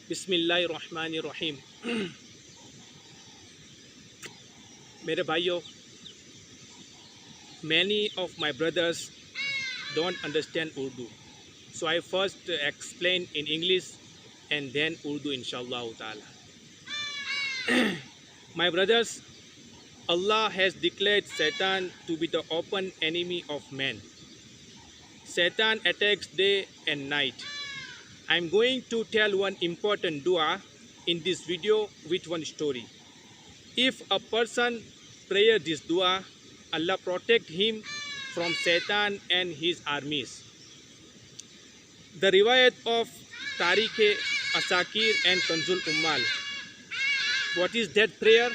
बिस्मिल्लाहिर्रहमानिर्रहीम। मेरे भाइयों, many of my brothers don't understand Urdu, so I first explain in English and then Urdu inshallah ta'ala. My brothers, Allah has declared Satan to be the open enemy of man. Satan attacks day and night. I'm going to tell one important dua in this video with one story. If a person prays this dua, Allah protect him from Satan and his armies. The riwayat of Tariq Asakir and Kanzul Ummal. What is that prayer?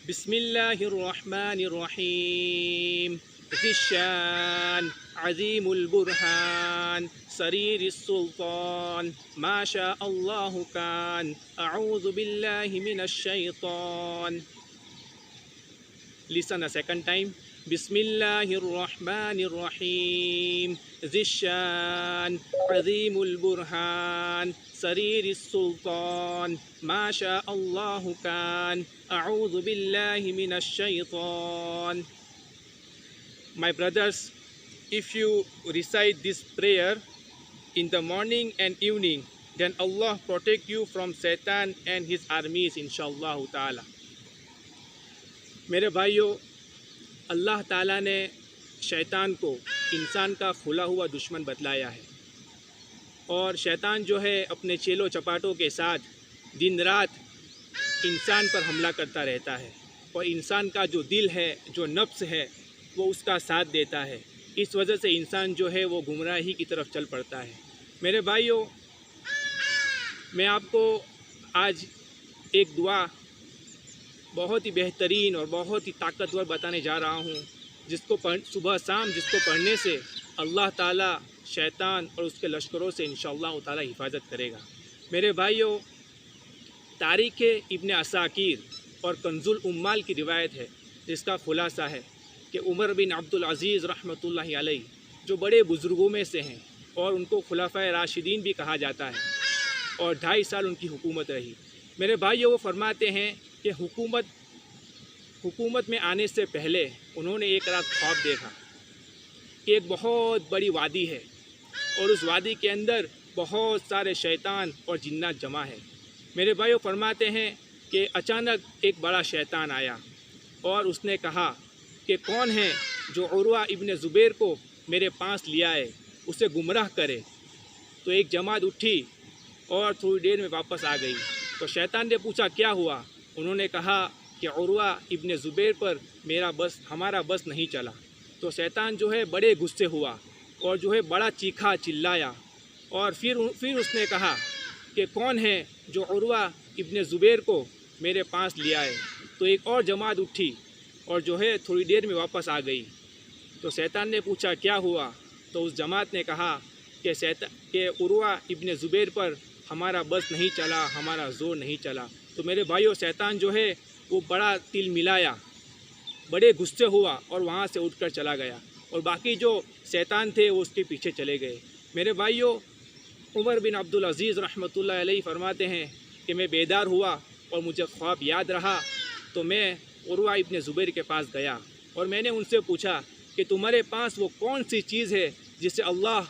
Bismillahirrahmanirrahim. Zishan Azimul Burhan Sarir Sultan Masha Allahu Khan A'udhu Billahi Minash Shaitan. Listen a second time. Bismillahirrahmanirrahim. Zishan Azimul Burhan Sarir Sultan Masha Allahu Khan A'udhu Billahi Minash Shaitan. My brothers, if you recite this prayer in the morning and evening, then Allah protect you from Satan and his armies inshallah ta'ala. मेरे भाइयों, अल्लाह ताला ने शैतान को इंसान का खुला हुआ दुश्मन बतलाया है और शैतान जो है अपने चेलों चपाटों के साथ दिन रात इंसान पर हमला करता रहता है और इंसान का जो दिल है, जो नफ्स है, वो उसका साथ देता है। इस वजह से इंसान जो है वो गुमराही की तरफ चल पड़ता है। मेरे भाइयों, मैं आपको आज एक दुआ बहुत ही बेहतरीन और बहुत ही ताकतवर बताने जा रहा हूँ, जिसको सुबह शाम जिसको पढ़ने से अल्लाह ताला शैतान और उसके लश्करों से इंशाअल्लाह ताला हिफाजत करेगा। मेरे भाइयों, तारीख़ इब्न असाकिर और कंजुल उम्माल की रिवायत है, जिसका खुलासा है कि उमर बिन अब्दुल अज़ीज़ रहमतुल्लाहि अलैह जो बड़े बुज़ुर्गों में से हैं और उनको खुलाफ़ाए राशिदीन भी कहा जाता है और 2.5 साल उनकी हुकूमत रही। मेरे भाइयों, वो फरमाते हैं कि हुकूमत में आने से पहले उन्होंने एक रात ख्वाब देखा कि एक बहुत बड़ी वादी है और उस वादी के अंदर बहुत सारे शैतान और जिन्नात जमा है। मेरे भाइयों, फरमाते हैं कि अचानक एक बड़ा शैतान आया और उसने कहा कि कौन है जो उरवा इब्न ज़ुबैर को मेरे पास लिया है, उसे गुमराह करे। तो एक जमात उठी और थोड़ी देर में वापस आ गई। तो शैतान ने पूछा क्या हुआ? उन्होंने कहा कि उरवा इब्न ज़ुबैर पर हमारा बस नहीं चला। तो शैतान जो है बड़े गुस्से हुआ और जो है बड़ा चीखा चिल्लाया और फिर उसने कहा कि कौन है जो उरवा इब्न ज़ुबैर को मेरे पास लिया है। तो एक और जमात उठी और जो है थोड़ी देर में वापस आ गई। तो शैतान ने पूछा क्या हुआ? तो उस जमात ने कहा कि उरवा इब्न ज़ुबैर पर हमारा बस नहीं चला, हमारा ज़ोर नहीं चला। तो मेरे भाइयों, शैतान जो है वो बड़ा तिल मिलाया, बड़े गुस्से हुआ और वहाँ से उठकर चला गया और बाकी जो शैतान थे वो उसके पीछे चले गए। मेरे भाइयों, उमर बिन अब्दुल अज़ीज़ रहमतुल्लाहि अलैह फरमाते हैं कि मैं बेदार हुआ और मुझे ख्वाब याद रहा। तो मैं उरवा इब्न ज़ुबैर के पास गया और मैंने उनसे पूछा कि तुम्हारे पास वो कौन सी चीज़ है जिससे अल्लाह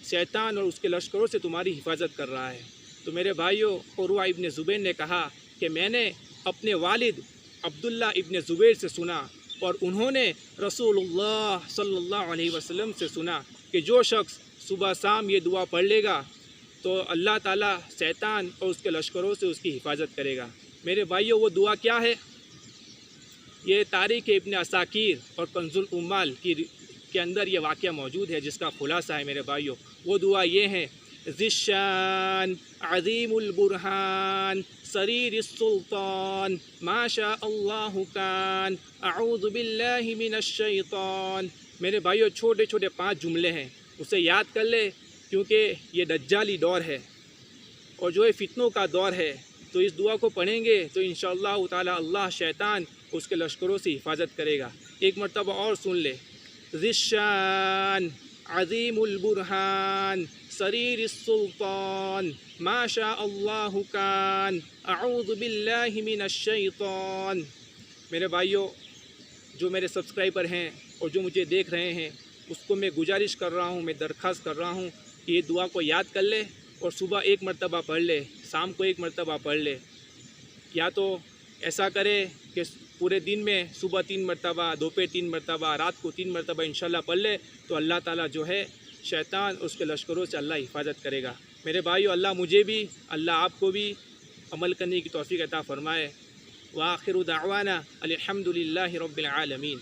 शैतान और उसके लश्करों से तुम्हारी हिफाजत कर रहा है। तो मेरे भाइयों, उरवा इब्न ज़ुबैर ने कहा कि मैंने अपने वालिद अब्दुल्ला इब्न ज़ुबैर से सुना और उन्होंने रसूलुल्लाह सल्लल्लाहु अलैहि वसल्लम से सुना कि जो शख्स सुबह शाम ये दुआ पढ़ लेगा तो अल्लाह ताला शैतान और उसके लश्करों से उसकी हिफाजत करेगा। मेरे भाइयों, वो दुआ क्या है? ये तारीख़ इब्न असाकिर और कंजुल उम्माल के अंदर ये वाक़या मौजूद है, जिसका खुलासा है। मेरे भाइयों, वो दुआ ये है, ज़िशान अज़ीमुल बुरहान सरीर सुल्तान माशा अल्लाहु कान अऊज़ु बिल्लाहि मिनश शैतान। मेरे भाइयों, छोटे छोटे 5 जुमले हैं, उसे याद कर ले, क्योंकि ये दज्जाली दौर है और जो है फितनों का दौर है। तो इस दुआ को पढ़ेंगे तो इंशाअल्लाह ताला अल्लाह शैतान उसके लश्करों से हिफाजत करेगा। एक मरतबा और सुन ले, ज़िशान अज़ीमुल बुरहान سریر السلطان ما شاء اللہ کان اعوذ باللہ من الشیطان۔ میرے بھائیوں، جو میرے سبسکرائبر ہیں اور جو مجھے دیکھ رہے ہیں، اس کو میں گزارش کر رہا ہوں، میں درخواست کر رہا ہوں کہ یہ دعا کو یاد کر لے اور صبح ایک مرتبہ پڑھ لے، شام کو ایک مرتبہ پڑھ لے، یا تو ایسا کرے کہ پورے دن میں صبح 3 مرتبہ، دوپہر 3 مرتبہ، رات کو 3 مرتبہ انشاءاللہ پڑھ لے تو اللہ تعالیٰ جو ہے شیطان اس کے لشکروں سے اللہ حفاظت کرے گا۔ میرے بھائیو، اللہ مجھے بھی، اللہ آپ کو بھی عمل کرنے کی توفیق عطا فرمائے۔ وآخر دعوانا الحمد للہ رب العالمین۔